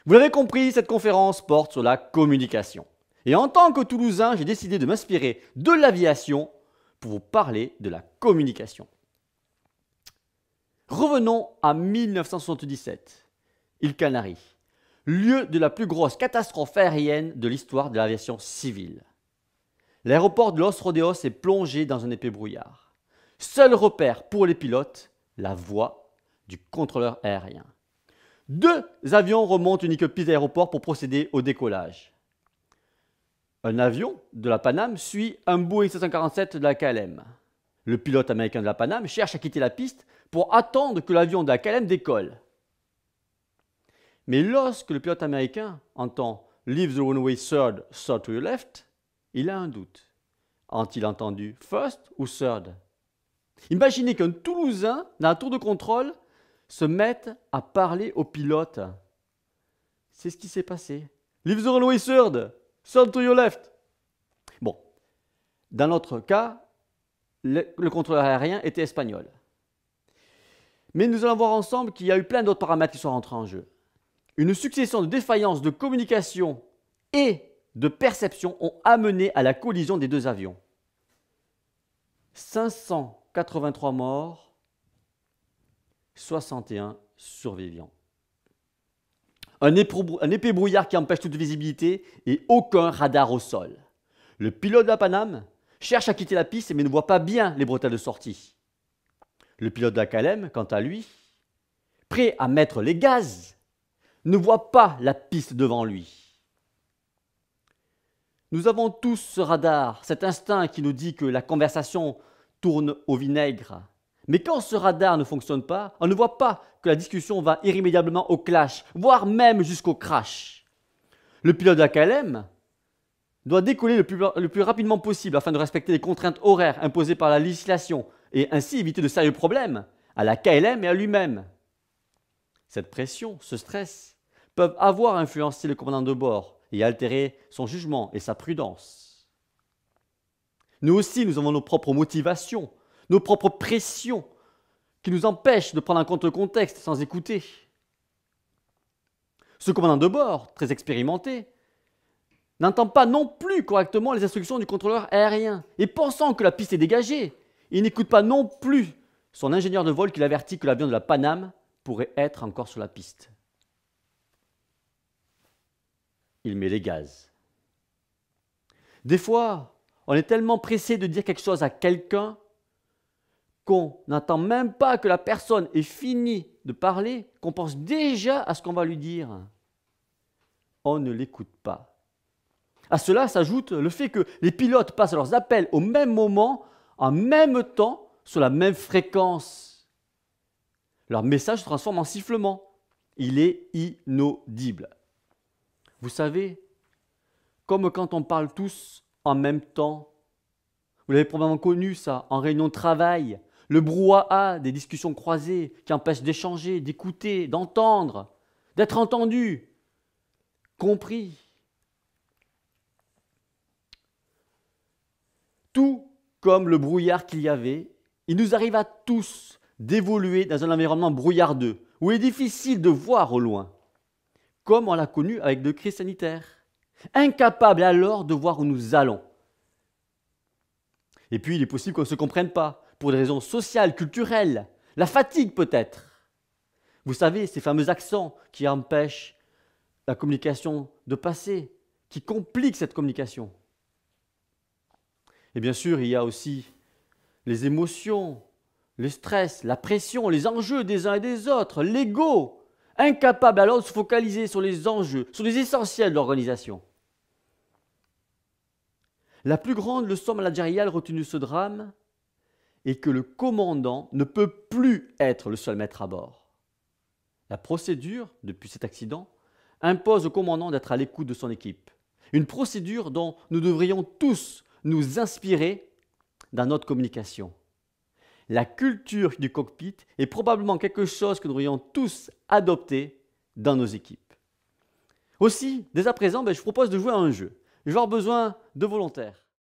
Vous l'avez compris, cette conférence porte sur la communication. Et en tant que Toulousain, j'ai décidé de m'inspirer de l'aviation pour vous parler de la communication. Revenons à 1977, île Canaries, lieu de la plus grosse catastrophe aérienne de l'histoire de l'aviation civile. L'aéroport de Los Rodeos est plongé dans un épais brouillard. Seul repère pour les pilotes, la voix du contrôleur aérien. 2 avions remontent une piste d'aéroport pour procéder au décollage. Un avion de la Pan Am suit un Boeing 747 de la KLM. Le pilote américain de la Pan Am cherche à quitter la piste pour attendre que l'avion de la KLM décolle. Mais lorsque le pilote américain entend « Leave the runway third to your left », il a un doute. A-t-il entendu « first » ou « third » ? Imaginez qu'un Toulousain, dans la tour de contrôle, se mette à parler au pilote. C'est ce qui s'est passé. « Leave the runway third to your left ». Bon, dans notre cas, le contrôleur aérien était espagnol. Mais nous allons voir ensemble qu'il y a eu plein d'autres paramètres qui sont rentrés en jeu. Une succession de défaillances de communication et de perception ont amené à la collision des 2 avions. 583 morts, 61 survivants. Un épais brouillard qui empêche toute visibilité et aucun radar au sol. Le pilote de la Pan Am cherche à quitter la piste mais ne voit pas bien les bretelles de sortie. Le pilote de la KLM, quant à lui, prêt à mettre les gaz, ne voit pas la piste devant lui. Nous avons tous ce radar, cet instinct qui nous dit que la conversation tourne au vinaigre. Mais quand ce radar ne fonctionne pas, on ne voit pas que la discussion va irrémédiablement au clash, voire même jusqu'au crash. Le pilote de la KLM doit décoller le plus rapidement possible afin de respecter les contraintes horaires imposées par la législation et ainsi éviter de sérieux problèmes à la KLM et à lui-même. Cette pression, ce stress, peuvent avoir influencé le commandant de bord et altérer son jugement et sa prudence. Nous aussi, nous avons nos propres motivations, nos propres pressions qui nous empêchent de prendre en compte le contexte sans écouter. Ce commandant de bord, très expérimenté, n'entend pas non plus correctement les instructions du contrôleur aérien et pensant que la piste est dégagée, il n'écoute pas non plus son ingénieur de vol qui l'avertit que l'avion de la Pan Am pourrait être encore sur la piste. Il met les gaz. Des fois, on est tellement pressé de dire quelque chose à quelqu'un qu'on n'attend même pas que la personne ait fini de parler, qu'on pense déjà à ce qu'on va lui dire. On ne l'écoute pas. À cela s'ajoute le fait que les pilotes passent leurs appels au même moment, en même temps, sur la même fréquence. Leur message se transforme en sifflement. Il est inaudible. Vous savez, comme quand on parle tous en même temps. Vous l'avez probablement connu ça, en réunion de travail. Le brouhaha des discussions croisées qui empêchent d'échanger, d'écouter, d'entendre, d'être entendu, compris. Tout comme le brouillard qu'il y avait, il nous arrive à tous d'évoluer dans un environnement brouillardeux, où il est difficile de voir au loin, comme on l'a connu avec le crise sanitaire, incapable alors de voir où nous allons. Et puis il est possible qu'on ne se comprenne pas, pour des raisons sociales, culturelles, la fatigue peut-être. Vous savez, ces fameux accents qui empêchent la communication de passer, qui compliquent cette communication. Et bien sûr, il y a aussi les émotions, le stress, la pression, les enjeux des uns et des autres, l'ego, incapable alors de se focaliser sur les enjeux, sur les essentiels de l'organisation. La plus grande leçon managériale retenue de ce drame est que le commandant ne peut plus être le seul maître à bord. La procédure, depuis cet accident, impose au commandant d'être à l'écoute de son équipe. Une procédure dont nous devrions tous nous inspirer dans notre communication. La culture du cockpit est probablement quelque chose que nous devrions tous adopter dans nos équipes. Aussi, dès à présent, je vous propose de jouer à un jeu. Je vais avoir besoin de volontaires.